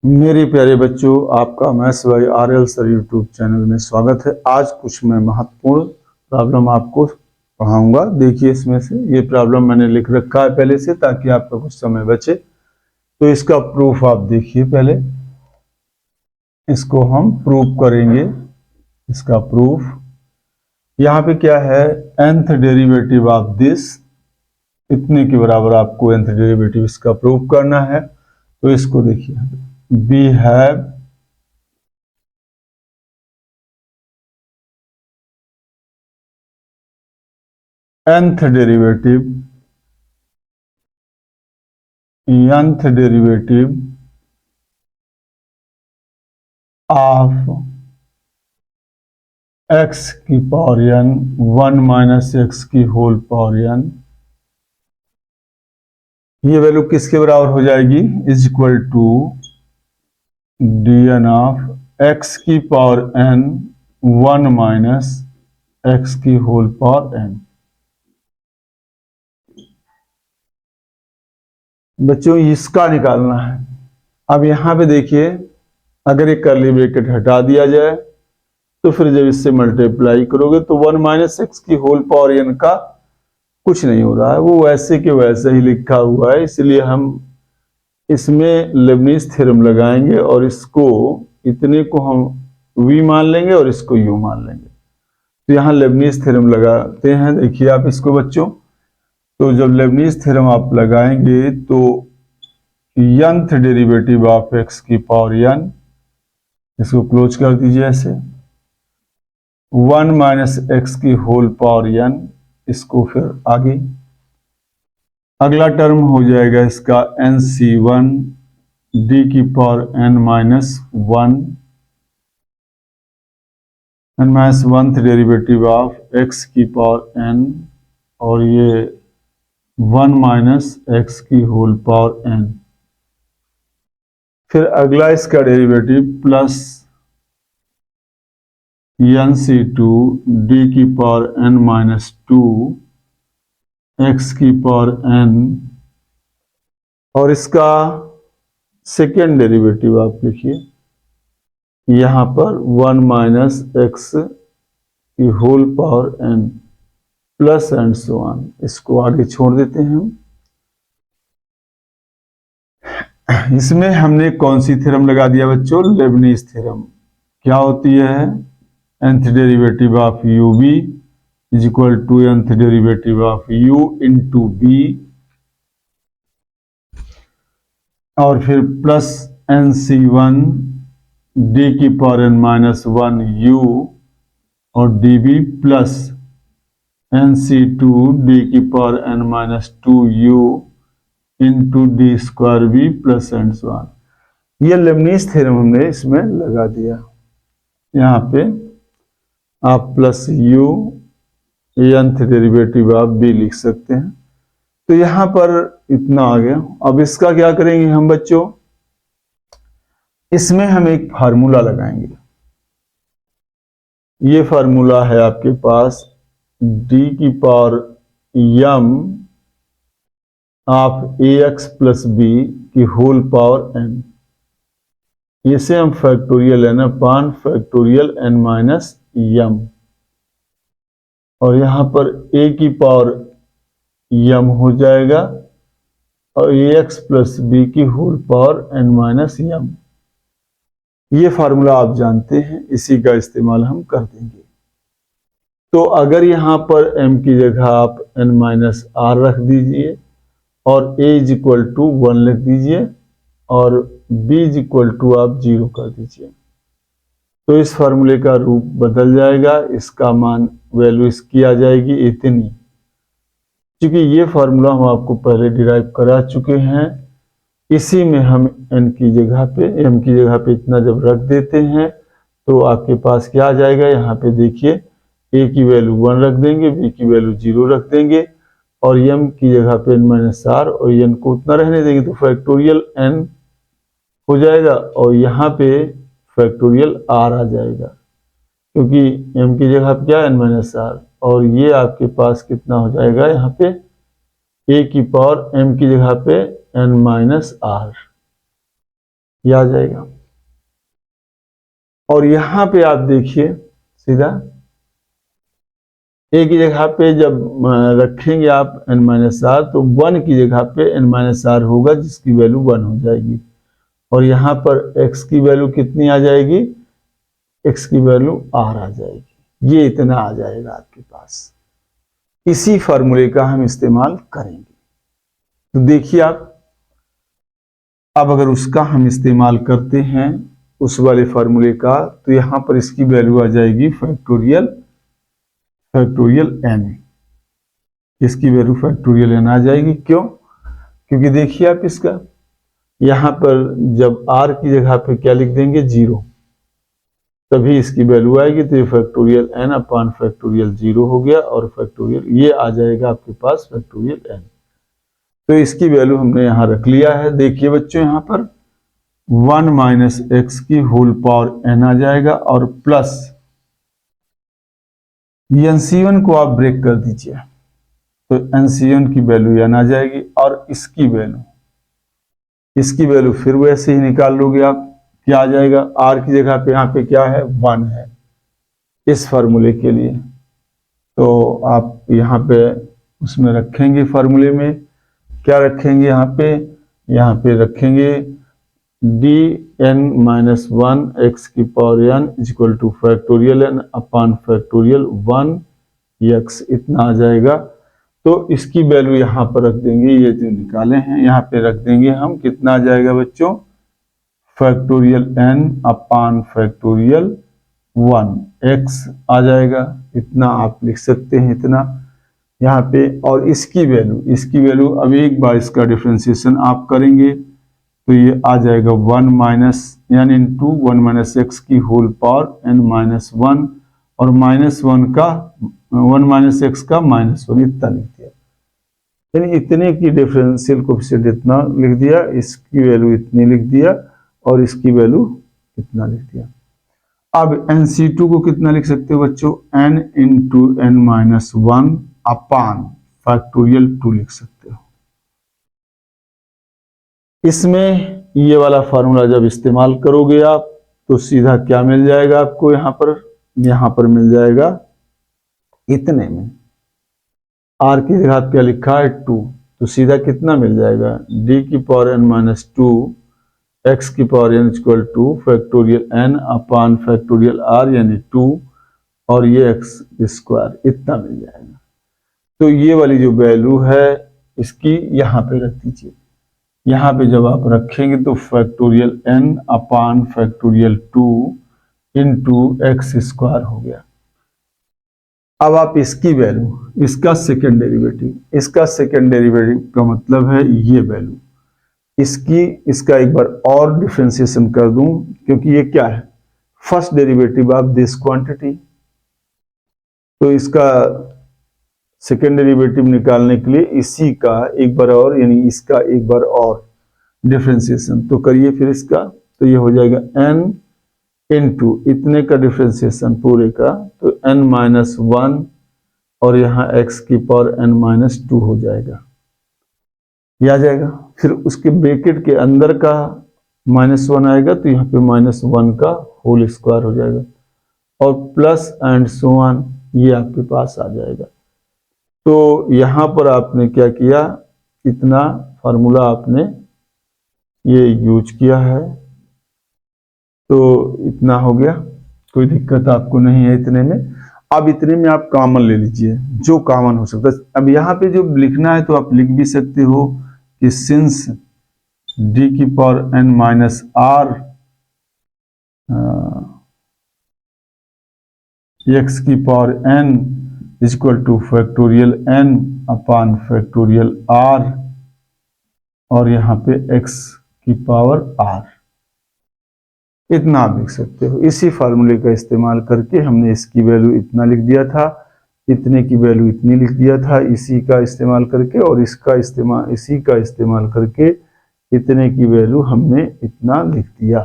मेरे प्यारे बच्चों, आपका maths by RL sir YouTube channel में स्वागत है। आज कुछ मैं महत्वपूर्ण प्रॉब्लम आपको पढ़ाऊंगा। देखिए, इसमें से ये प्रॉब्लम मैंने लिख रखा है पहले से, ताकि आपका कुछ समय बचे। तो इसका प्रूफ आप देखिए। पहले इसको हम प्रूफ करेंगे। इसका प्रूफ यहाँ पे क्या है, nth डेरिवेटिव ऑफ दिस, इतने के बराबर आपको nth डेरिवेटिव इसका प्रूफ करना है। तो इसको देखिए, we have nth derivative of x की पावर n 1 माइनस एक्स की होल पावर n, ये वैल्यू किसके बराबर हो जाएगी, is equal to dn of x की पावर n 1 माइनस एक्स की होल पावर n। बच्चों, इसका निकालना है। अब यहां पे देखिए, अगर एक कर्ली ब्रैकेट हटा दिया जाए तो फिर जब इससे मल्टीप्लाई करोगे तो 1 माइनस एक्स की होल पावर n का कुछ नहीं हो रहा है, वो वैसे के वैसे ही लिखा हुआ है। इसलिए हम इसमें लेबनीज थ्योरम लगाएंगे और इसको, इतने को हम v मान लेंगे और इसको u मान लेंगे। तो यहाँ लेबनीज थ्योरम लगाते हैं। देखिए आप इसको बच्चों, तो जब लेबनीज थ्योरम आप लगाएंगे तो nth डेरिवेटिव ऑफ x की पावर n, इसको क्लोज कर दीजिए ऐसे, 1 माइनस एक्स की होल पावर n, इसको फिर आगे अगला टर्म हो जाएगा इसका nc1 d की power n minus 1, n minus 1th derivative of x की पावर n, और ये 1 माइनस एक्स की होल पावर n। फिर अगला इसका डेरिवेटिव प्लस nc2 d की पावर n माइनस 2 x की पावर n, और इसका सेकेंड डेरिवेटिव आप लिखिए यहां पर 1 माइनस एक्स की whole power n plus and so on. इसको आगे छोड़ देते हैं हम। इसमें हमने कौन सी थ्योरम लगा दिया बच्चों, लेबनीज थ्योरम। क्या होती है, nth derivative of u v is equal to nth derivative of u into b, और फिर प्लस nc1 d की पावर n माइनस 1 u और db प्लस nc2 d की power n minus 2 u into D square B plus and so on. ये Leibniz theorem हमने इसमें लगा दिया। यहाँ पे आप प्लस u nth डेरिवेटिव आप b लिख सकते हैं। तो यहाँ पर इतना आ गया। अब इसका क्या करेंगे हम बच्चों, इसमें हम एक फार्मूला लगाएंगे। ये फार्मूला है आपके पास d की power m of ax plus b की होल पावर n। इसे हम factorial n upon factorial n minus m, और यहां पर a की पावर m हो जाएगा और ax प्लस b की whole power n minus m। ये फार्मूला आप जानते हैं, इसी का इस्तेमाल हम कर देंगे। तो अगर यहां पर m की जगह आप n माइनस r रख दीजिए और a इज इक्वल टू 1 लिख दीजिए और b इज इक्वल टू आप 0 कर दीजिए, तो इस फार्मूले का रूप बदल जाएगा। इसका मान वैल्यू इसकी आ जाएगी इतनी। क्योंकि ये फार्मूला हम आपको पहले डिराइव करा चुके हैं, इसी में हम n की जगह पे, m की जगह पे इतना जब रख देते हैं तो आपके पास क्या आ जाएगा, यहाँ पे देखिए a की वैल्यू 1 रख देंगे, b की वैल्यू 0 रख देंगे और m की जगह पे n माइनस r और n को उतना रहने देंगे, तो फैक्टोरियल n हो जाएगा और यहाँ पे फैक्टोरियल r आ जाएगा, क्योंकि m की जगह पे क्या है n माइनस r, और ये आपके पास कितना हो जाएगा, यहाँ पे a की पावर m की जगह पे n माइनस r। ये आ जाएगा। और यहां पे आप देखिए सीधा ए की जगह पे जब रखेंगे आप n-r तो 1 की जगह पे n-r होगा जिसकी वैल्यू 1 हो जाएगी। और यहां पर x की वैल्यू कितनी आ जाएगी, x की वैल्यू r आ जाएगी। ये इतना आ जाएगा आपके पास। इसी फार्मूले का हम इस्तेमाल करेंगे। तो देखिए आप, अब अगर उसका हम इस्तेमाल करते हैं उस वाले फार्मूले का, तो यहां पर इसकी वैल्यू आ जाएगी फैक्टोरियल n। इसकी वैल्यू फैक्टोरियल n आ जाएगी। क्यों? क्योंकि देखिए आप इसका यहां पर जब r की जगह पे क्या लिख देंगे 0, तभी इसकी वैल्यू आएगी। तो ये फैक्टोरियल n अपॉन फैक्टोरियल 0 हो गया और फैक्टोरियल ये आ जाएगा आपके पास फैक्टोरियल n। तो इसकी वैल्यू हमने यहां रख लिया है। देखिए बच्चों यहां पर 1 माइनस एक्स की होल पावर n आ जाएगा और प्लस NC1 को आप ब्रेक कर दीजिए तो NC1 की वैल्यू n आ जाएगी और इसकी वैल्यू फिर वैसे ही निकाल लोगे आप। क्या आ जाएगा, r की जगह पे यहाँ पे क्या है 1 है इस फार्मूले के लिए। तो आप यहाँ पे उसमें रखेंगे, फार्मूले में क्या रखेंगे, यहाँ पे रखेंगे dn-1 x की power n equal to factorial n upon factorial 1 x, इतना आ जाएगा। तो इसकी वैल्यू यहाँ पर रख देंगे, ये जो निकाले हैं यहाँ पे रख देंगे हम। कितना आ जाएगा बच्चों, factorial n upon factorial 1 x आ जाएगा। इतना आप लिख सकते हैं, इतना यहाँ पे। और इसकी वैल्यू अब एक बार इसका डिफरेंशिएशन आप करेंगे तो ये आ जाएगा 1 minus n into 1 minus x की होल पावर n माइनस 1 और माइनस 1 माइनस एक्स का माइनस 1, इतना लिख दिया। यानी इतने की डिफरेंशियल कोएफिशिएंट इतना लिख दिया, इसकी वैल्यू इतनी लिख दिया और इसकी वैल्यू इतना लिख दिया। अब NC2 को कितना लिख सकते हो बच्चों, n into n minus 1 upon factorial 2 लिख सकते हो। इसमें ये वाला फार्मूला जब इस्तेमाल करोगे आप तो सीधा क्या मिल जाएगा आपको, यहाँ पर मिल जाएगा इतने में r की जगह क्या लिखा है 2, तो सीधा कितना मिल जाएगा d की पावर n माइनस 2 x की power n equal to factorial n upon factorial r यानी 2 और ये x स्क्वायर, इतना मिल जाएगा। तो ये वाली जो वैल्यू है इसकी यहाँ पे रख दीजिए। यहाँ पे जब आप रखेंगे तो factorial n upon factorial 2 into x square हो गया। अब आप इसकी वैल्यू, इसका सेकेंड डेरिवेटिव का मतलब है ये वैल्यू, इसका एक बार और डिफरेंशिएशन कर दूं क्योंकि ये क्या है first derivative of this quantity. तो इसका सेकेंड डेरिवेटिव निकालने के लिए इसी का एक बार और, यानी इसका एक बार और डिफरेंशिएशन तो करिए फिर इसका। तो ये हो जाएगा n इंटू इतने का डिफरेंशिएशन पूरे का, तो n माइनस 1 और यहाँ x की पावर n माइनस 2 हो जाएगा, ये आ जाएगा। फिर उसके ब्रैकेट के अंदर का माइनस 1 आएगा तो यहाँ पे माइनस 1 का होल स्क्वायर हो जाएगा और प्लस एंड सो ऑन, ये आपके पास आ जाएगा। तो यहाँ पर आपने क्या किया, इतना फार्मूला आपने ये यूज किया है, तो इतना हो गया, कोई दिक्कत आपको नहीं है इतने में। अब इतने में आप कॉमन ले लीजिए जो कॉमन हो सकता है। अब यहाँ पे जो लिखना है तो आप लिख भी सकते हो कि सिंस d की power n minus r x की power n equal to factorial n upon factorial r और यहाँ पे x की पावर r, इतना आप लिख सकते हो। इसी फार्मूले का इस्तेमाल करके हमने इसकी वैल्यू इतना लिख दिया था, इतने की वैल्यू इतनी लिख दिया था इसी का इस्तेमाल करके, और इसी का इस्तेमाल करके इतने की वैल्यू हमने इतना लिख दिया।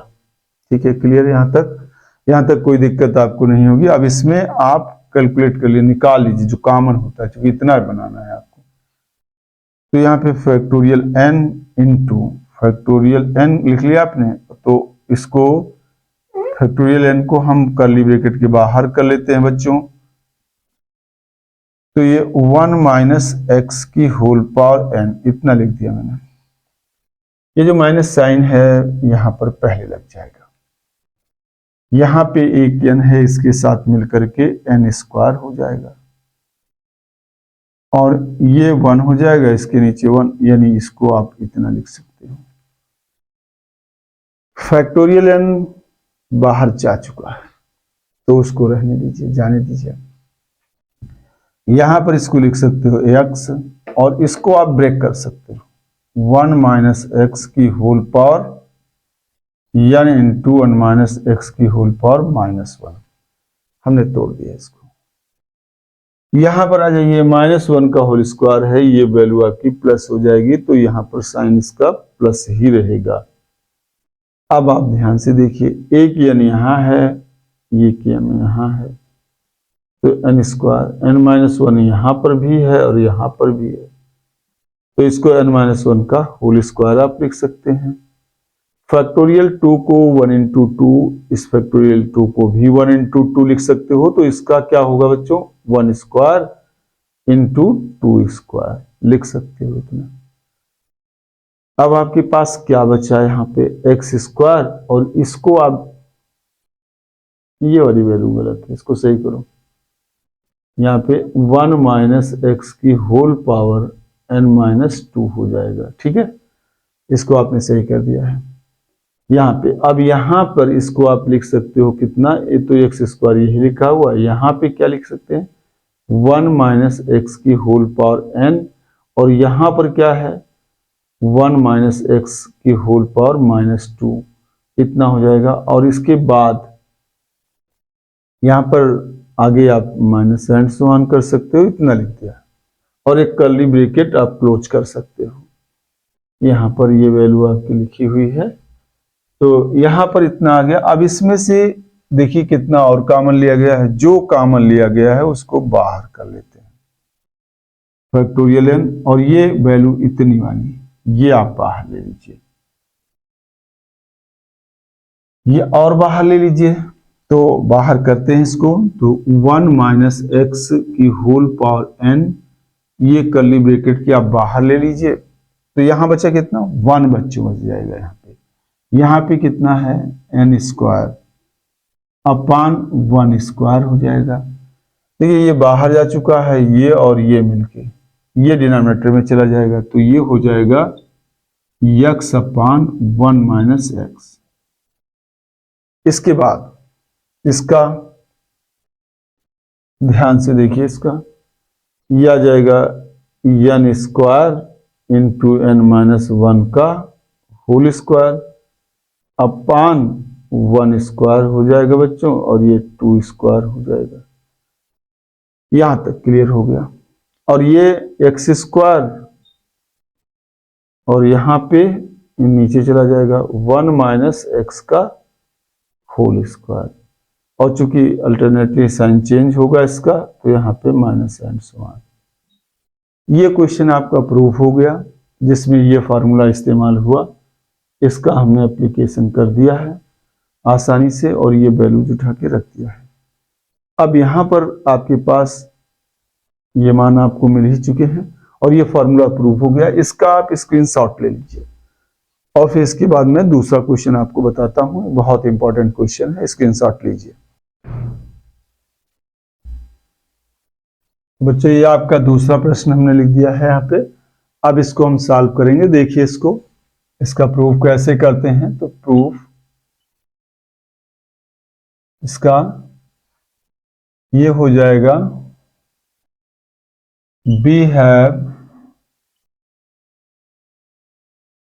ठीक है, क्लियर? यहाँ तक कोई दिक्कत आपको नहीं होगी। अब इसमें आप कैलकुलेट कर लिए, निकाल लीजिए जो कॉमन होता है, क्योंकि इतना बनाना है आपको। तो यहाँ पे factorial n into factorial n लिख लिया आपने, तो इसको फैक्टोरियल n को हम कर्ली ब्रैकेट के बाहर कर लेते हैं बच्चों। तो ये 1 माइनस एक्स की होल पावर n इतना लिख दिया मैंने। ये जो माइनस साइन है यहां पर पहले लग जाएगा। यहां पे एक n है, इसके साथ मिलकर के n स्क्वायर हो जाएगा और ये 1 हो जाएगा, इसके नीचे 1, यानी इसको आप इतना लिख सकते हो। फैक्टोरियल n बाहर जा चुका है तो उसको रहने दीजिए, जाने दीजिए। यहां पर इसको लिख सकते हो x और इसको आप ब्रेक कर सकते हो 1 माइनस एक्स की होल पावर यानी इंटू 1 माइनस एक्स की होल पावर -1। हमने तोड़ दिया इसको। यहां पर आ जाइए, -1 का होल स्क्वायर है, ये वैल्यू आपकी प्लस हो जाएगी तो यहां पर साइन इसका प्लस ही रहेगा। अब आप ध्यान से देखिए, एक n यहां है, एक n यहां है, तो n स्क्वायर n-1 यहां पर भी है और यहां पर भी है, तो इसको n-1 का होल स्क्वायर आप लिख सकते हैं। फैक्टोरियल 2 को 1 इंटू 2, इस फैक्टोरियल 2 को भी 1 इंटू 2 लिख सकते हो, तो इसका क्या होगा बच्चों 1 स्क्वायर इंटू 2 स्क्वायर लिख सकते हो इतना। अब आपके पास क्या बचा यहाँ पे एक्स स्क्वायर, और इसको आप, ये वाली वैल्यू गलत है, इसको सही करो। यहाँ पे 1 माइनस एक्स की होल पावर n-2 हो जाएगा, ठीक है। इसको आपने सही कर दिया है यहाँ पे। अब यहाँ पर इसको आप लिख सकते हो कितना, ये तो एक्स स्क्वायर यही लिखा हुआ है, यहाँ पे क्या लिख सकते हैं 1 माइनस एक्स की होल पावर n, और यहाँ पर क्या है 1 माइनस एक्स की होल पावर -2, इतना हो जाएगा। और इसके बाद यहाँ पर आगे आप माइनस एंड सो ऑन कर सकते हो, इतना लिख दिया, और एक कर्ली ब्रैकेट आप क्लोज कर सकते हो। यहाँ पर ये वैल्यू आपकी लिखी हुई है, तो यहाँ पर इतना आ गया। अब इसमें से देखिए कितना और कॉमन लिया गया है, जो कॉमन लिया गया है उसको बाहर कर लेते हैं फैक्टोरियल n, और ये वैल्यू इतनी वाली ये आप बाहर ले लीजिए, ये और बाहर ले लीजिए। तो बाहर करते हैं इसको, तो 1 माइनस एक्स की होल पावर n, ये कर्ली ब्रैकेट की आप बाहर ले लीजिए, तो यहां बचा कितना 1 बच्चों बच जाएगा। यहाँ पे कितना है n स्क्वायर अपान 1 स्क्वायर हो जाएगा। देखिए ये बाहर जा चुका है, ये और ये मिलके ये डिनोमिनेटर में चला जाएगा, तो ये हो जाएगा x अपान 1 माइनस एक्स। इसके बाद इसका ध्यान से देखिए, इसका यह आ जाएगा n स्क्वायर इंटू n-1 का होल स्क्वायर अपान 1 स्क्वायर हो जाएगा बच्चों, और ये 2 स्क्वायर हो जाएगा। यहां तक क्लियर हो गया। और ये एक्स स्क्वायर, और यहां पे नीचे चला जाएगा 1 माइनस एक्स का होल स्क्वायर, और चूंकि अल्टरनेटली साइन चेंज होगा इसका, तो यहाँ पे माइनस एंड सो ऑन। ये क्वेश्चन आपका प्रूफ हो गया, जिसमें ये फार्मूला इस्तेमाल हुआ, इसका हमने एप्लीकेशन कर दिया है आसानी से, और ये वैल्यूज उठा के रख दिया है। अब यहाँ पर आपके पास ये मान आपको मिल ही चुके हैं, और ये फार्मूला प्रूफ हो गया। इसका आप स्क्रीनशॉट ले लीजिए, और फिर इसके बाद मैं दूसरा क्वेश्चन आपको बताता हूँ, बहुत इंपॉर्टेंट क्वेश्चन है, स्क्रीनशॉट लीजिए। बच्चों ये आपका दूसरा प्रश्न हमने लिख दिया है यहाँ पे। अब इसको हम सॉल्व करेंगे। देखिए इसका प्रूफ कैसे करते हैं। तो प्रूफ इसका ये हो जाएगा, we have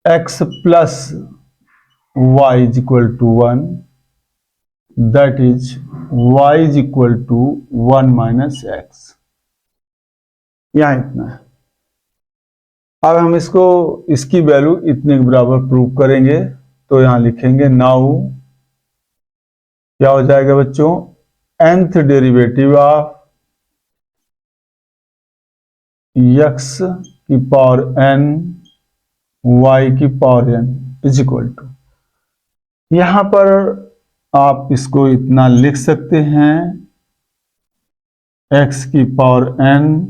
x plus y is equal to 1, that is y is equal to 1 minus x। यहां इतना है। अब हम इसकी वैल्यू इतने के बराबर प्रूव करेंगे, तो यहां लिखेंगे नाउ क्या हो जाएगा बच्चों, nth डेरिवेटिव ऑफ x की पावर n y की power n is equal to, यहां पर आप इसको इतना लिख सकते हैं x की पावर n,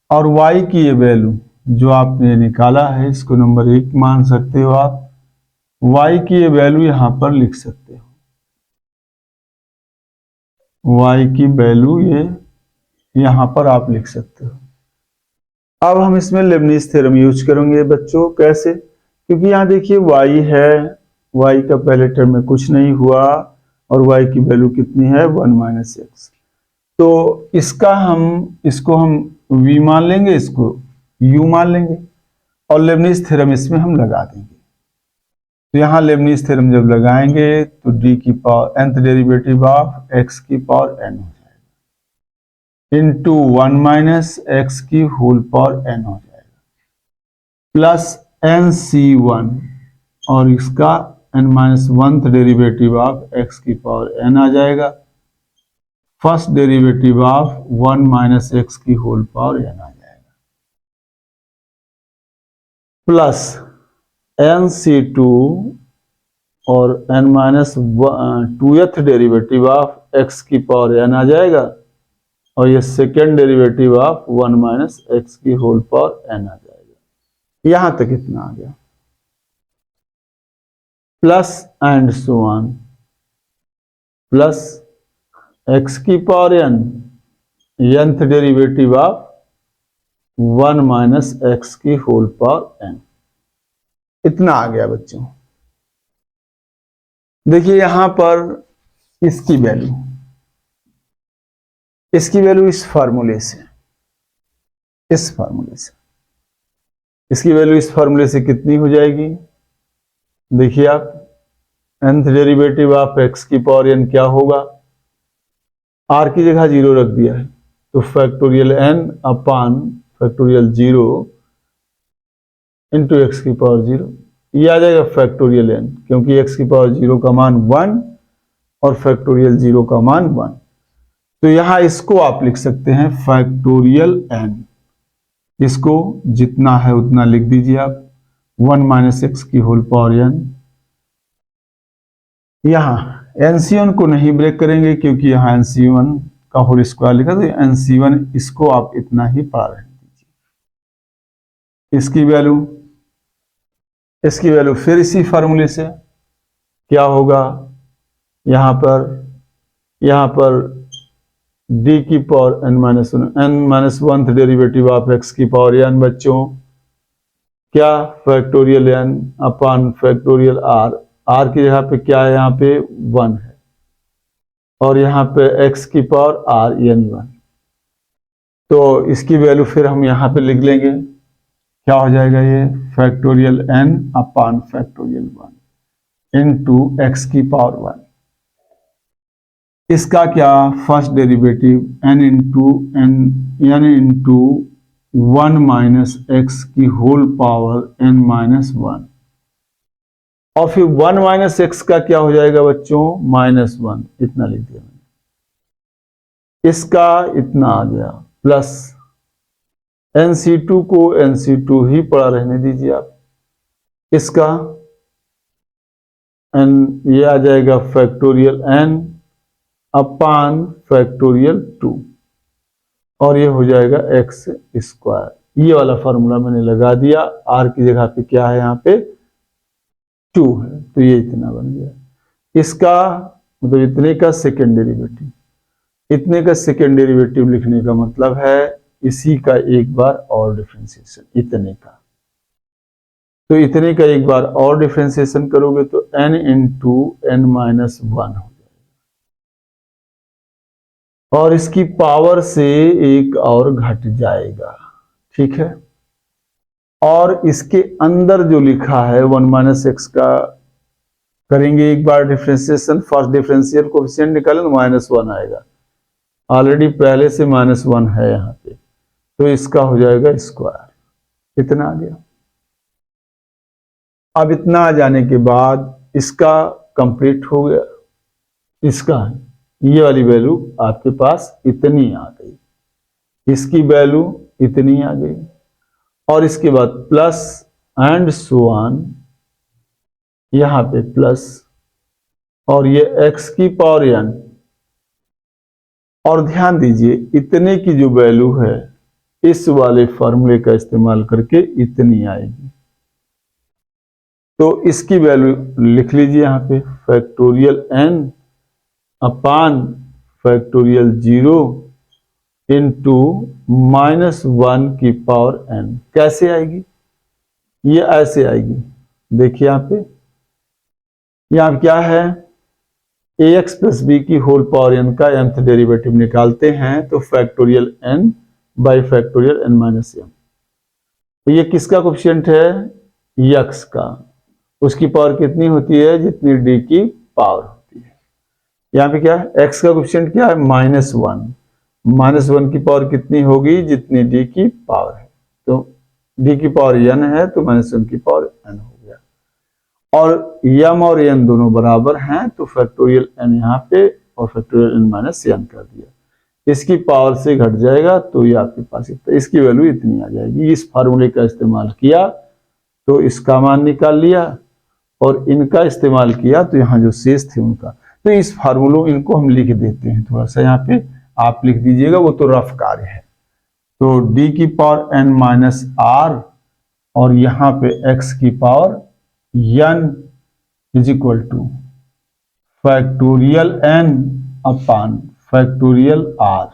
और y की ये वैल्यू जो आपने निकाला है इसको नंबर 1 मान सकते हो आप। y की ये वैल्यू यहां पर लिख सकते हो, y की वैल्यू ये यहां पर आप लिख सकते हो। अब हम इसमें लेबनीज थ्योरम यूज करेंगे बच्चों। कैसे? क्योंकि यहां देखिए y है, y का पहले टर्म में कुछ नहीं हुआ और y की वैल्यू कितनी है 1 माइनस एक्स। तो इसको हम v मान लेंगे, इसको u मान लेंगे और लेबनीज थ्योरम इसमें हम लगा देंगे। तो यहाँ लेबनीज थ्योरम जब लगाएंगे तो d की power nth derivative of x की पावर n हो जाएगा इंटू 1 माइनस एक्स की होल पावर n हो जाएगा प्लस nc1 और इसका n minus 1th derivative of x की पावर n आ जाएगा। First derivative of 1 minus x की होल पावर n आ जाएगा प्लस nc2 और n minus 2th derivative of x की पावर n आ जाएगा और ये second derivative of 1 minus x की होल पावर n आ जाएगा। यहां तक इतना आ गया plus and so on plus x की power n nth derivative of 1 minus x की होल पावर n, इतना आ गया बच्चों। देखिए यहां पर इसकी वैल्यू इस फार्मूले से इसकी वैल्यू इस फार्मूले से कितनी हो जाएगी? देखिए आप nth डेरिवेटिव ऑफ x की पावर n क्या होगा? r की जगह 0 रख दिया है तो factorial n upon factorial 0 into x की पावर 0, ये आ जाएगा फैक्टोरियल n, क्योंकि x की पावर 0 का मान 1 और फैक्टोरियल 0 का मान 1। तो यहां इसको आप लिख सकते हैं फैक्टोरियल n, इसको जितना है उतना लिख दीजिए आप 1 माइनस एक्स की होल पावर n। यहां NC1 को नहीं ब्रेक करेंगे क्योंकि यहां NC1 का होल स्क्वायर लिखा तो NC1 इसको आप इतना ही पढ़ा रहे दीजिए। इसकी वैल्यू फिर इसी फार्मूले से क्या होगा? यहां पर d की power n minus 1th derivative of x की पावर n बच्चों क्या factorial n upon factorial r की जगह पे क्या है? यहाँ पे 1 है और यहाँ पे x की पावर r यानी 1। तो इसकी वैल्यू फिर हम यहाँ पे लिख लेंगे, क्या हो जाएगा? ये factorial n upon factorial 1 into x की पावर 1। इसका क्या? First derivative n into 1 minus x की होल पावर n माइनस 1 और फिर 1 माइनस एक्स का क्या हो जाएगा बच्चों? माइनस 1, इतना लिख दिया मैंने। इसका इतना आ गया प्लस nc2 को nc2 ही पड़ा रहने दीजिए आप। इसका n ये आ जाएगा फैक्टोरियल n अपान फैक्टोरियल 2 और ये हो जाएगा एक्स स्क्वायर। ये वाला फॉर्मूला मैंने लगा दिया, r की जगह पे क्या है? यहाँ पे 2 है तो ये इतना बन गया। इसका मतलब इतने का सेकेंड डेरिवेटिव लिखने का मतलब है इसी का एक बार और डिफरेंशिएशन, इतने का। तो इतने का एक बार और डिफरेंशिएशन करोगे तो n इंटू n माइनस 1 हो जाएगा और इसकी पावर से एक और घट जाएगा, ठीक है। और इसके अंदर जो लिखा है 1 माइनस एक्स का करेंगे एक बार डिफरेंशिएशन, फर्स्ट डिफरेंशियल कोएफिशिएंट निकालें तो -1 आएगा। ऑलरेडी पहले से -1 है यहाँ पे, तो इसका हो जाएगा स्क्वायर। इतना आ गया। अब इतना आ जाने के बाद इसका कंप्लीट हो गया। इसका ये वाली वैल्यू आपके पास इतनी आ गई, इसकी वैल्यू इतनी आ गई और इसके बाद प्लस एंड सो ऑन, यहां पे प्लस और ये x की पावर n। और ध्यान दीजिए इतने की जो वैल्यू है इस वाले फॉर्मूले का इस्तेमाल करके इतनी आएगी, तो इसकी वैल्यू लिख लीजिए यहाँ पे factorial n upon factorial 0 into -1 की पावर n। कैसे आएगी? ये ऐसे आएगी, देखिए यहाँ पे क्या है, ax प्लस बी की होल पावर n का nth डेरिवेटिव निकालते हैं तो factorial n by factorial n minus m। तो ये किसका कोफिशिएंट है? x का। उसकी पावर कितनी होती है? जितनी d की पावर होती है। यहाँ पे क्या है, x का कोफिशिएंट क्या है? -1। -1 की पावर कितनी होगी? जितनी d की पावर है। तो d की पावर n है तो -1 की पावर n हो गया। और m और n दोनों बराबर हैं तो फैक्टोरियल n यहाँ पे और फैक्टोरियल n माइनस n कर दिया। इसकी पावर से घट जाएगा तो ये आपके पास इतना, इसकी वैल्यू इतनी आ जाएगी। इस फार्मूले का इस्तेमाल किया तो इसका मान निकाल लिया और इनका इस्तेमाल किया तो यहाँ जो शेष थे उनका। तो इस फार्मूलों इनको हम लिख देते हैं, थोड़ा सा यहाँ पे आप लिख दीजिएगा, वो तो रफ कार्य है। तो d की पावर n माइनस r और यहाँ पे x की power n is equal to factorial n upon factorial r,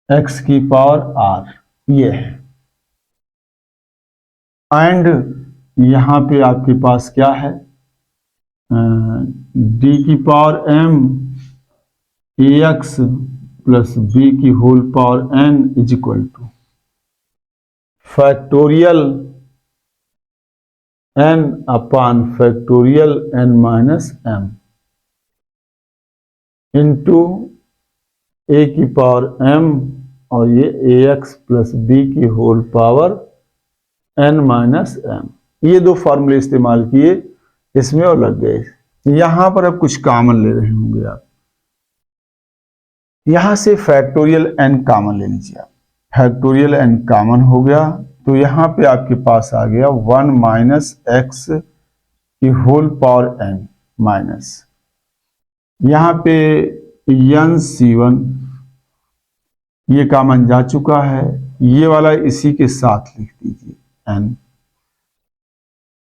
x की पावर r ये है। एंड यहाँ पे आपके पास क्या है, d की power m ax plus b की whole power n is equal to factorial n upon factorial n minus m into a की पावर m और ये ax प्लस b की whole power n minus m। ये दो फॉर्मूले इस्तेमाल किए इसमें और लग गए। यहां पर अब कुछ कॉमन ले रहे होंगे आप, यहां से फैक्टोरियल n कॉमन ले लीजिए आप। फैक्टोरियल n कॉमन हो गया तो यहां पे आपके पास आ गया 1 माइनस एक्स की होल पावर n माइनस, यहां पे n c1 ये कॉमन जा चुका है, ये वाला इसी के साथ लिख दीजिए n,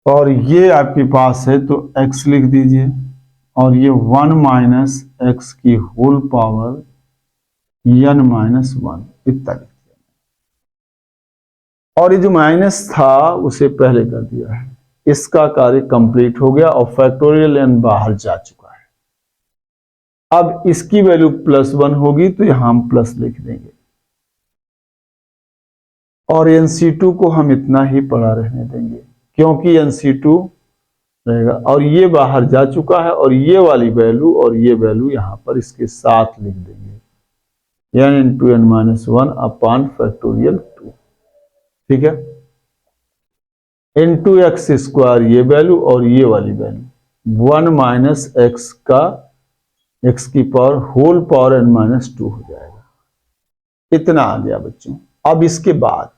और ये आपके पास है तो x लिख दीजिए, और ये 1 माइनस एक्स की होल पावर n माइनस 1 इतना लिख दिया। और ये जो माइनस था उसे पहले कर दिया है। इसका कार्य कंप्लीट हो गया और फैक्टोरियल n बाहर जा चुका है। अब इसकी वैल्यू +1 होगी तो यहां हम प्लस लिख देंगे और NC2 को हम इतना ही पड़ा रहने देंगे क्योंकि NC2 रहेगा और ये बाहर जा चुका है, और ये वाली वैल्यू और ये वैल्यू यहां पर इसके साथ लिख देंगे n into n minus 1 upon factorial 2, ठीक है, इंटू एक्स स्क्वायर ये वैल्यू और ये वाली वैल्यू 1 माइनस एक्स का x की power whole power n minus 2 हो जाएगा। इतना आ गया बच्चों। अब इसके बाद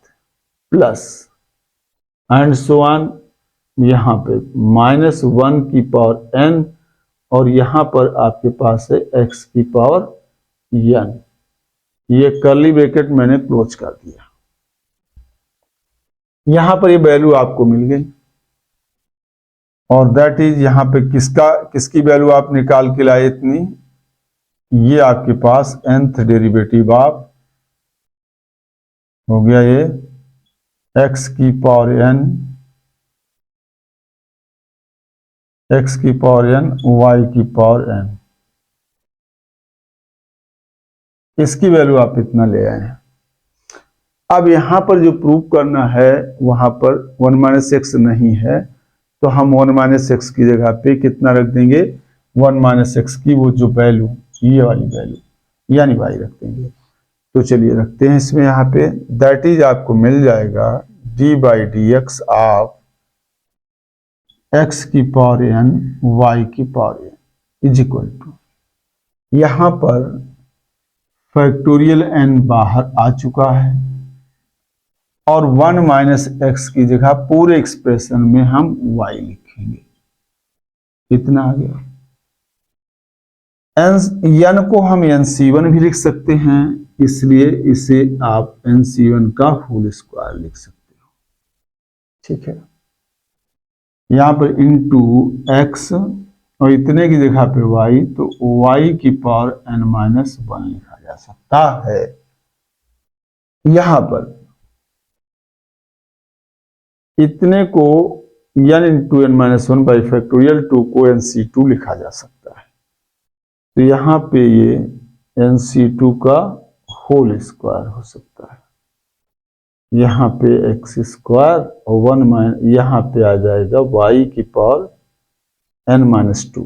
प्लस एंड सो ऑन, यहां पे -1 की पावर n और यहां पर आपके पास है x की पावर n। ये कर्ली ब्रैकेट मैंने क्लोज कर दिया। यहां पर ये वैल्यू आपको मिल गई और दैट इज यहां पे किसकी वैल्यू आप निकाल के लाए इतनी, ये आपके पास nth डेरिवेटिव ऑफ हो गया ये x की पावर n, x की पावर n, y की पावर n, इसकी वैल्यू आप इतना ले आए हैं। अब यहां पर जो प्रूव करना है वहां पर 1 माइनस एक्स नहीं है तो हम 1 माइनस एक्स की जगह पे कितना रख देंगे, 1 माइनस एक्स की वो जो वैल्यू ये वाली वैल्यू यानी y रख देंगे। तो चलिए रखते हैं इसमें यहाँ पे, दैट इज आपको मिल जाएगा d by D X of x की पावर n y की power n is equal to, यहां पर फैक्टोरियल n बाहर आ चुका है और 1 माइनस एक्स की जगह पूरे एक्सप्रेशन में हम y लिखेंगे। इतना आ गया। एन को हम NC1 भी लिख सकते हैं, इसलिए इसे आप NC1 का होल स्क्वायर लिख सकते हो। ठीक है, यहां पर इंटू एक्स और इतने की जगह पे y, तो y की पावर n-1 लिखा जा सकता है। यहां पर इतने को n into n-1 by factorial 2 को NC2 लिखा जा सकता है। तो यहां पे ये NC2 का होल स्क्वायर हो सकता है। यहाँ पे एक्स स्क्वायर और 1 यहाँ पे आ जाएगा y की पावर n-2,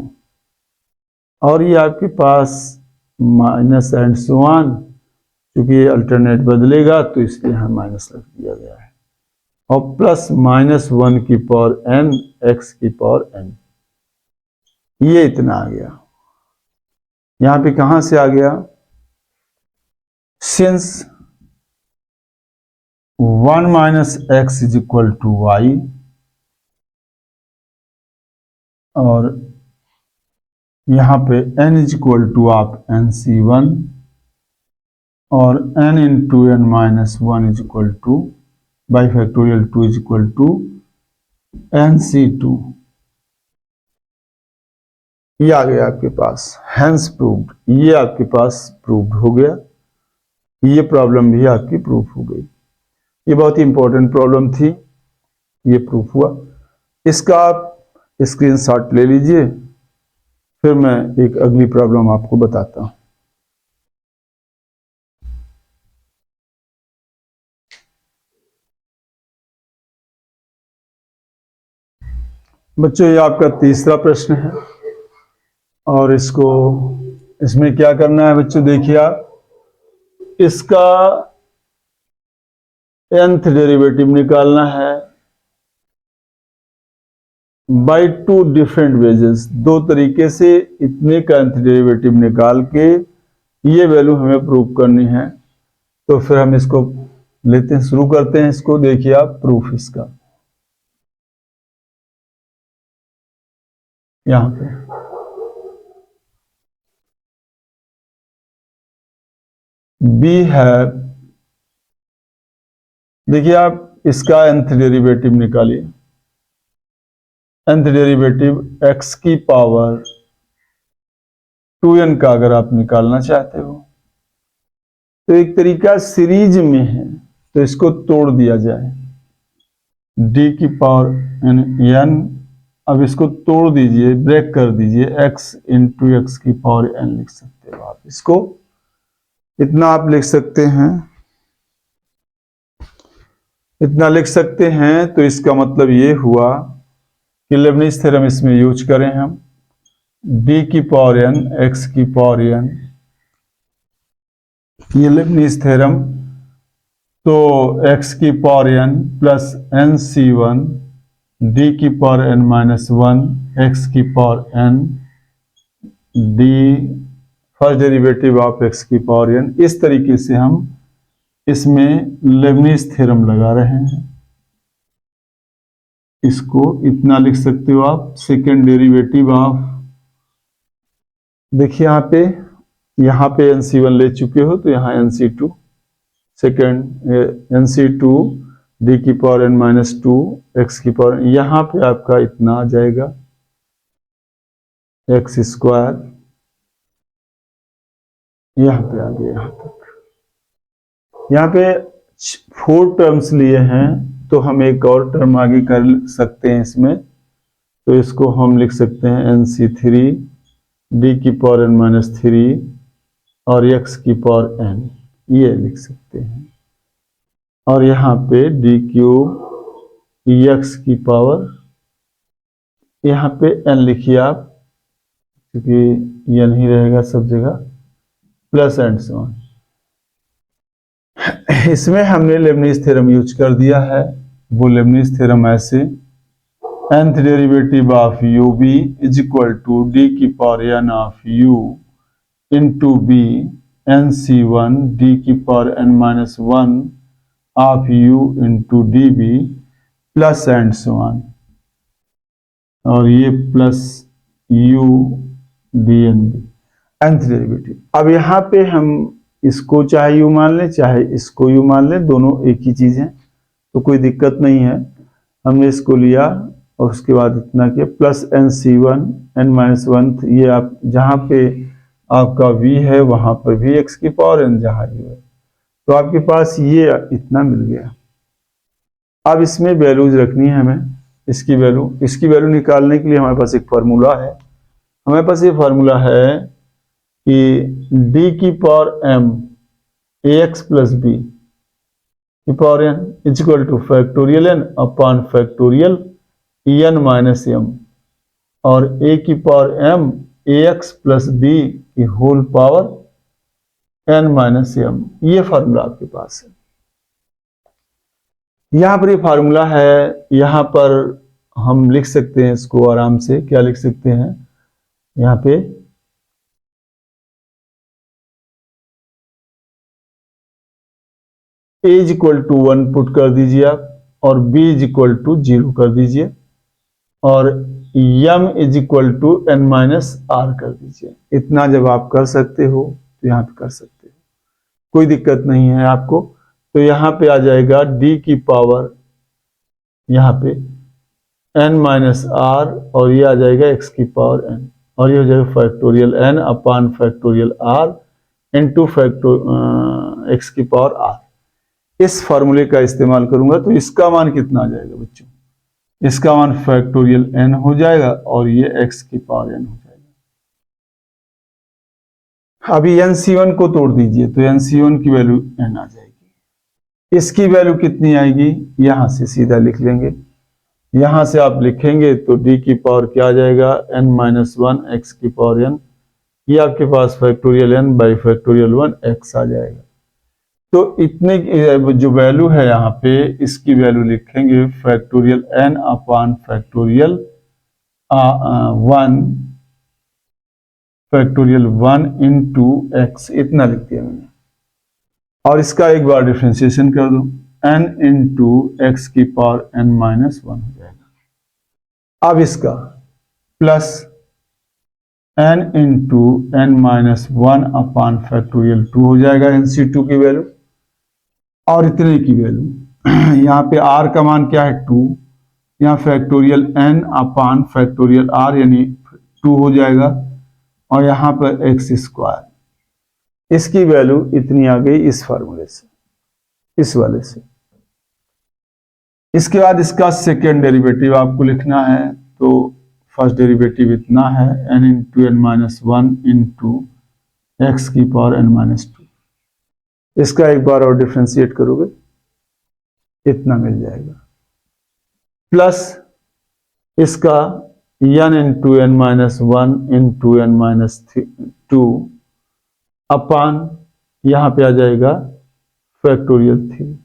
और ये आपके पास माइनस एंड सो ऑन, क्योंकि ये अल्टरनेट बदलेगा तो इसलिए यहाँ माइनस रख दिया गया है, और प्लस -1 की पावर n x की पावर n, ये इतना आ गया। यहाँ पे कहाँ से आ गया? Since 1 minus x is equal to Y, और यहाँ पे n इज इक्वल टू आप NC1, और n into n-1 is equal to by factorial 2 is equal to NC2। ये आ गया आपके पास, हैंस प्रूव्ड। ये आपके पास प्रूव्ड हो गया, ये प्रॉब्लम भी आपकी प्रूफ हो गई। ये बहुत ही इंपॉर्टेंट प्रॉब्लम थी, ये प्रूफ हुआ। इसका आप स्क्रीनशॉट ले लीजिए, फिर मैं एक अगली प्रॉब्लम आपको बताता हूं। बच्चों, ये आपका तीसरा प्रश्न है, और इसमें क्या करना है बच्चों, देखिए आप, इसका nth डेरिवेटिव निकालना है बाय 2 डिफरेंट वेजेस। 2 तरीके से इतने का nth डेरिवेटिव निकाल के ये वैल्यू हमें प्रूव करनी है। तो फिर हम इसको लेते हैं, शुरू करते हैं इसको। देखिए आप प्रूफ इसका यहां पे b है। देखिए आप इसका nth डेरिवेटिव निकालिए। nth डेरिवेटिव x की पावर 2n का अगर आप निकालना चाहते हो, तो एक तरीका सीरीज में है, तो इसको तोड़ दिया जाए, d की पावर n। अब इसको तोड़ दीजिए, ब्रेक कर दीजिए, x इंटू एक्स की पावर n लिख सकते हो आप। इसको इतना आप लिख सकते हैं, इतना लिख सकते हैं। तो इसका मतलब ये हुआ कि लेबनिज थ्योरम इसमें यूज करें हम, d की पावर n x की पावर n, ये लेबनिज थ्योरम। तो x की power n plus NC1 d की पावर n-1 x की power n d first derivative of x की पावर n। इस तरीके से हम इसमें लेबनिज थ्योरम लगा रहे हैं। इसको इतना लिख सकते हो आप, सेकेंड डेरिवेटिव ऑफ, देखिए यहाँ पे NC1 ले चुके हो, तो यहाँ NC2, सेकेंड NC2 d की पावर n-2 x की पावर, यहाँ पे आपका इतना आ जाएगा x स्क्वायर, यहाँ पे आ गया यहाँ तक। यहाँ पे 4 टर्म्स लिए हैं, तो हम एक और टर्म आगे कर सकते हैं इसमें। तो इसको हम लिख सकते हैं NC3 d की पावर n-3 और x की पावर n, ये लिख सकते हैं। और यहाँ पे d क्यूब x की पावर, यहाँ पे n लिखिए आप, क्योंकि ये नहीं रहेगा सब जगह, प्लस एंड सो ऑन। इसमें हमने लेबनिज थ्योरम यूज कर दिया है। वो लेबनिज थ्योरम ऐसे, nth derivative of u b is equal to d की power n of u into b NC1 d की power n-1 of u into db plus and so on, और ये plus u dnb। nth derivative. अब यहाँ पे हम इसको चाहे यू मान लें चाहे इसको यू मान लें, दोनों एक ही चीज है, तो कोई दिक्कत नहीं है। हमने इसको लिया और उसके बाद इतना किया प्लस nc1 n-1, ये आप जहाँ पे आपका v है वहां पर भी x की पावर n जहाँ u है, तो आपके पास ये इतना मिल गया। अब इसमें वैल्यूज रखनी है हमें, इसकी वैल्यू निकालने के लिए हमारे पास एक फार्मूला है। हमारे पास ये फार्मूला है कि d की power m ax plus b की power n is equal to factorial n upon factorial en minus m, और a की power m ax plus b की whole power n minus m, ये फार्मूला आपके पास है। यहां पर ये फार्मूला है, यहां पर हम लिख सकते हैं इसको आराम से। क्या लिख सकते हैं यहां पे, a is equal to 1 put कर दीजिए आप, और b इज इक्वल टू 0 कर दीजिए, और m is equal to n minus r कर दीजिए। इतना जब आप कर सकते हो तो यहाँ पे कर सकते हो, कोई दिक्कत नहीं है आपको। तो यहाँ पे आ जाएगा d की पावर यहाँ पे n माइनस r, और ये आ जाएगा x की पावर n, और ये हो जाएगा factorial n upon factorial r into x की पावर r। इस फॉर्मूले का इस्तेमाल करूंगा तो इसका मान कितना आ जाएगा बच्चों, इसका मान फैक्टोरियल n हो जाएगा, और ये x की पावर n हो जाएगा। अभी nc1 को तोड़ दीजिए तो nc1 की वैल्यू n आ जाएगी। इसकी वैल्यू कितनी आएगी, यहां से सीधा लिख लेंगे। यहां से आप लिखेंगे तो d की पावर क्या आ जाएगा, n माइनस 1 x की पावर n, ये आपके पास factorial n by factorial 1 x आ जाएगा। तो इतने जो वैल्यू है यहाँ पे, इसकी वैल्यू लिखेंगे factorial n upon factorial 1 into x, इतना लिख दिया मैंने। और इसका एक बार डिफ्रेंशिएशन कर दो, n इंटू एक्स की पावर n माइनस 1 हो जाएगा। अब इसका plus n into n minus 1 upon factorial 2 हो जाएगा nc2 की वैल्यू, और इतने की वैल्यू यहाँ पे r का मान क्या है 2, यहाँ factorial n upon factorial r यानी 2 हो जाएगा, और यहाँ पर x स्क्वायर, इसकी वैल्यू इतनी आ गई इस फार्मूले से, इस वाले से। इसके बाद इसका सेकेंड डेरिवेटिव आपको लिखना है, तो फर्स्ट डेरिवेटिव इतना है n into n minus 1 into x की पावर n माइनस 2। इसका एक बार और डिफ्रेंशिएट करोगे इतना मिल जाएगा, प्लस इसका n into n minus 1 into n minus 2 अपान यहां पे आ जाएगा फैक्टोरियल 3।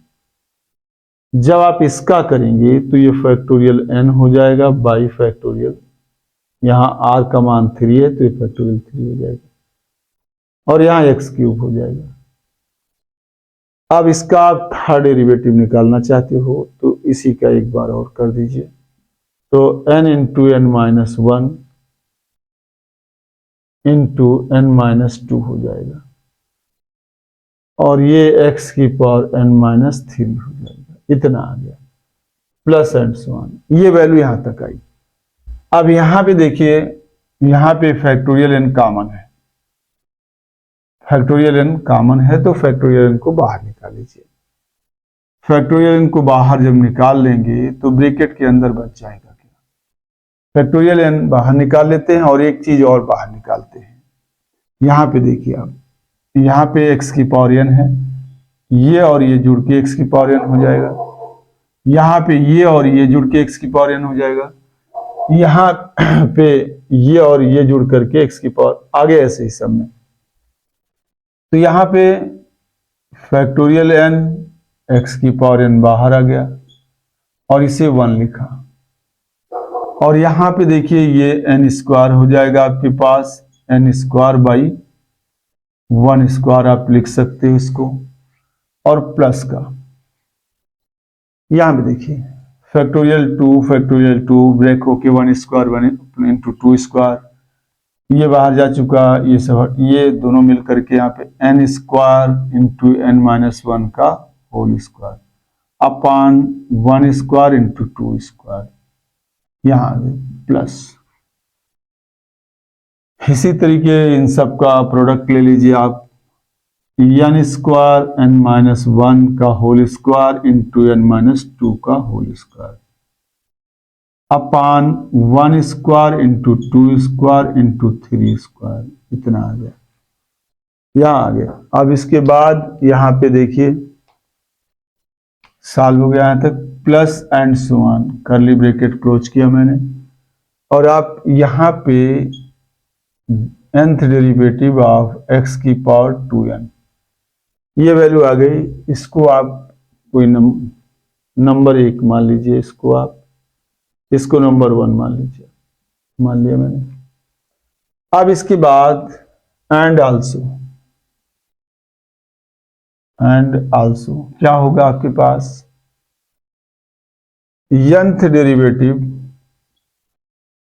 जब आप इसका करेंगे तो ये फैक्टोरियल n हो जाएगा बाई फैक्टोरियल, यहां r का मान 3 है तो ये फैक्टोरियल 3 हो जाएगा, और यहां x क्यूब हो जाएगा। अब इसका आप थर्ड डेरिवेटिव निकालना चाहते हो तो इसी का एक बार और कर दीजिए, तो n into n minus 1 into n minus 2 हो जाएगा, और ये x की पावर n माइनस 3 हो जाएगा। इतना आ गया, प्लस एंड सो ऑन, ये वैल्यू यहां तक आई। अब यहां पे देखिए, यहां पे फैक्टोरियल n कॉमन है, फैक्टोरियल n कॉमन है तो फैक्टोरियल n को बाहर निकाल लीजिए। फैक्टोरियल n को बाहर जब निकाल लेंगे तो ब्रैकेट के अंदर बच जाएगा क्या, फैक्टोरियल n बाहर निकाल लेते हैं, और एक चीज और बाहर निकालते हैं। यहां पे देखिए आप, यहाँ पे x की पावर n है, ये और ये जुड़ के x की पावर n हो जाएगा, यहाँ पे ये और ये जुड़ के x की पावर n हो जाएगा, यहाँ पे ये और ये जुड़ करके x की पावर, आगे ऐसे ही सब में। तो यहाँ पे फैक्टोरियल n x की पावर n बाहर आ गया और इसे 1 लिखा, और यहाँ पे देखिए ये n स्क्वायर हो जाएगा आपके पास, n स्क्वायर बाई 1 स्क्वायर आप लिख सकते हो इसको, और प्लस का यहां पे देखिए फैक्टोरियल 2 ब्रेक होके 1 स्क्वायर बने इंटू 2 स्क्वायर, ये बाहर जा चुका, ये सब, ये दोनों मिल करके यहाँ पे n square into n minus 1 का whole square upon 1 square into 2 square, यहाँ प्लस। इसी तरीके इन सब का प्रोडक्ट ले लीजिए आप, n स्क्वायर n माइनस 1 का whole square into n minus 2 का whole square upon 1 square into 2 square into 3 square, इतना आ गया, यहाँ आ गया। अब इसके बाद यहाँ पे देखिए सॉल्व हो गया यहाँ तक, plus and so on, curly bracket close किया मैंने, और आप यहाँ पे nth डेरिवेटिव ऑफ x की पावर 2n, ये वैल्यू आ गई। इसको आप कोई नंबर 1 मान लीजिए, इसको आप, इसको नंबर 1 मान लीजिए, मान लिया मैंने। अब इसके बाद एंड आल्सो क्या होगा आपके पास, nth डेरिवेटिव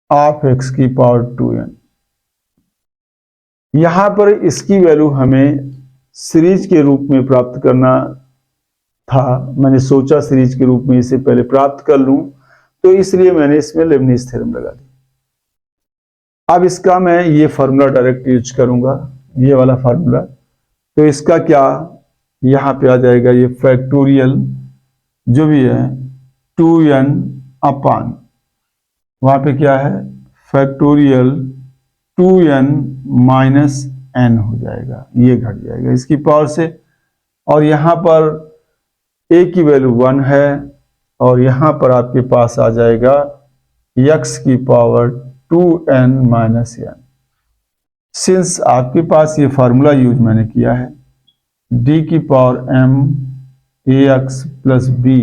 ऑफ x की पावर 2n। यहां पर इसकी वैल्यू हमें सीरीज के रूप में प्राप्त करना था, मैंने सोचा सीरीज के रूप में इसे पहले प्राप्त कर लूं, तो इसलिए मैंने इसमें लेबनीज थ्योरम लगा दिया। अब इसका मैं ये फार्मूला डायरेक्ट यूज करूंगा, ये वाला फार्मूला, तो इसका क्या यहां पे आ जाएगा, ये फैक्टोरियल जो भी है 2n अपान, वहां पे क्या है फैक्टोरियल 2n माइनस n हो जाएगा, ये घट जाएगा इसकी पावर से, और यहां पर a की वैल्यू 1 है, और यहां पर आपके पास आ जाएगा x की power 2n minus n। Since आपके पास ये फार्मूला यूज मैंने किया है, d की power m ax plus b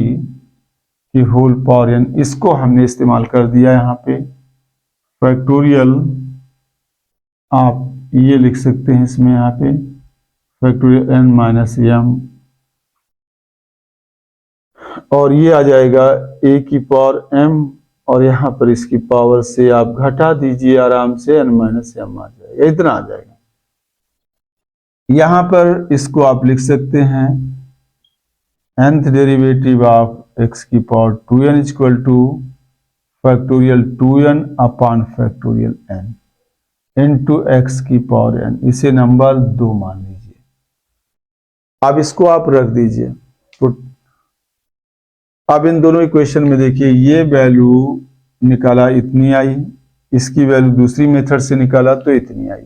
की होल पावर n, इसको हमने इस्तेमाल कर दिया यहाँ पे। फैक्टोरियल आप ये लिख सकते हैं इसमें, यहाँ पे फैक्टोरियल n माइनस m, और ये आ जाएगा a की पावर m, और यहाँ पर इसकी पावर से आप घटा दीजिए आराम से, n माइनस m आ जाएगा, इतना आ जाएगा। यहाँ पर इसको आप लिख सकते हैं nth डेरिवेटिव ऑफ x की power 2n equal to factorial 2n upon factorial n into x की पावर n, इसे नंबर 2 मान लीजिए। अब इसको आप रख दीजिए पुट। अब इन दोनों इक्वेशन में देखिए, ये वैल्यू निकाला इतनी आई, इसकी वैल्यू दूसरी मेथड से निकाला तो इतनी आई,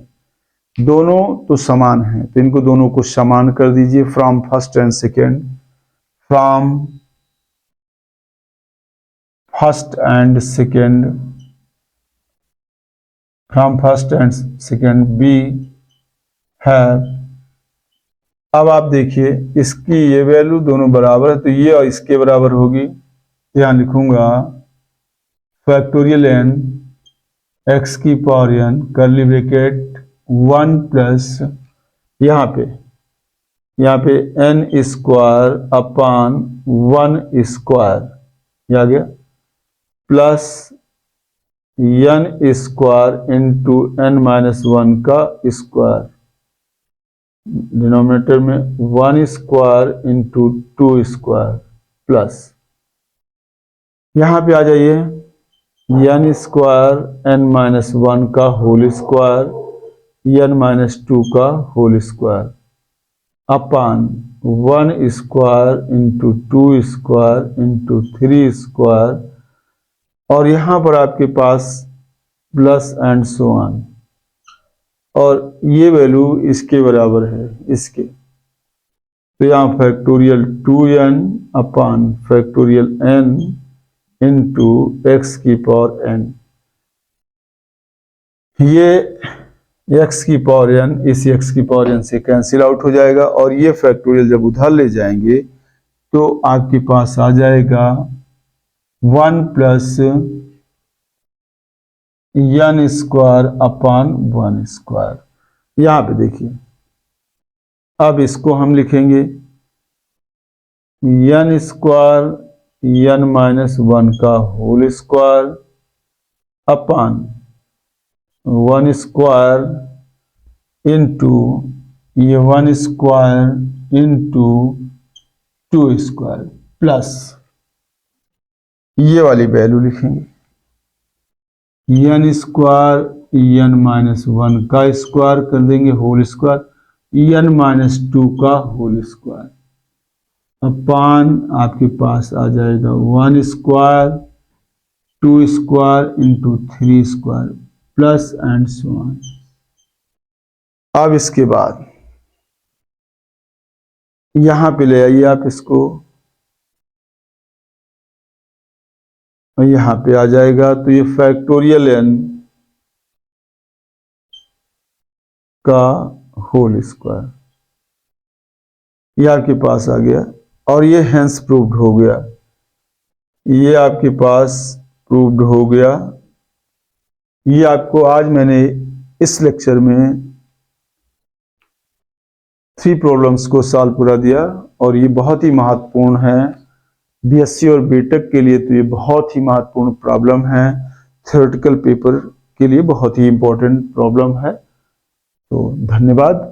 दोनों तो समान हैं, तो इनको दोनों को समान कर दीजिए from first and second, from first and second, from first and second B है। अब आप देखिए इसकी ये वैल्यू दोनों बराबर है, तो ये और इसके बराबर होगी, यहां लिखूंगा फैक्टोरियल n x की power n curly bracket 1 plus यहाँ पे n स्क्वायर अपान 1 स्क्वायर, ये आ गया, plus n square into n minus 1 का स्क्वायर, डिनोमिनेटर में 1 स्क्वायर इंटू 2 स्क्वायर, प्लस यहाँ पे आ जाइए n स्क्वायर n माइनस 1 का होल स्क्वायर n माइनस 2 का whole square upon 1 square into 2 square into 3 square, और यहाँ पर आपके पास प्लस एंड सो ऑन, और ये वैल्यू इसके बराबर है इसके, तो यहाँ factorial 2n upon factorial n into x की पावर n, ये x की पावर n इस x की पावर n से कैंसिल आउट हो जाएगा, और ये फैक्टोरियल जब उधर ले जाएंगे तो आपके पास आ जाएगा 1 plus n square upon 1 square. यहाँ पे देखिए, अब इसको हम लिखेंगे n स्क्वायर n माइनस 1 का whole square upon 1 square into ये 1 स्क्वायर इंटू 2 स्क्वायर प्लस ये वाली वैल्यू लिखेंगे n स्क्वायर n माइनस 1 का स्क्वायर कर देंगे होल स्क्वायर n माइनस 2 का होल स्क्वायर अपान आपके पास आ जाएगा 1 square 2 square into 3 square plus and so on. अब इसके बाद यहां पे ले आइए आप इसको और यहां पे आ जाएगा तो ये फैक्टोरियल n का होल स्क्वायर ये आपके पास आ गया और ये हेंस प्रूव्ड हो गया। ये आपके पास प्रूव्ड हो गया। ये आपको आज मैंने इस लेक्चर में 3 प्रॉब्लम्स को सॉल्व पूरा दिया और ये बहुत ही महत्वपूर्ण है बीएससी और बीटेक के लिए। तो ये बहुत ही महत्वपूर्ण प्रॉब्लम है, थ्योरेटिकल पेपर के लिए बहुत ही इंपॉर्टेंट प्रॉब्लम है। तो धन्यवाद।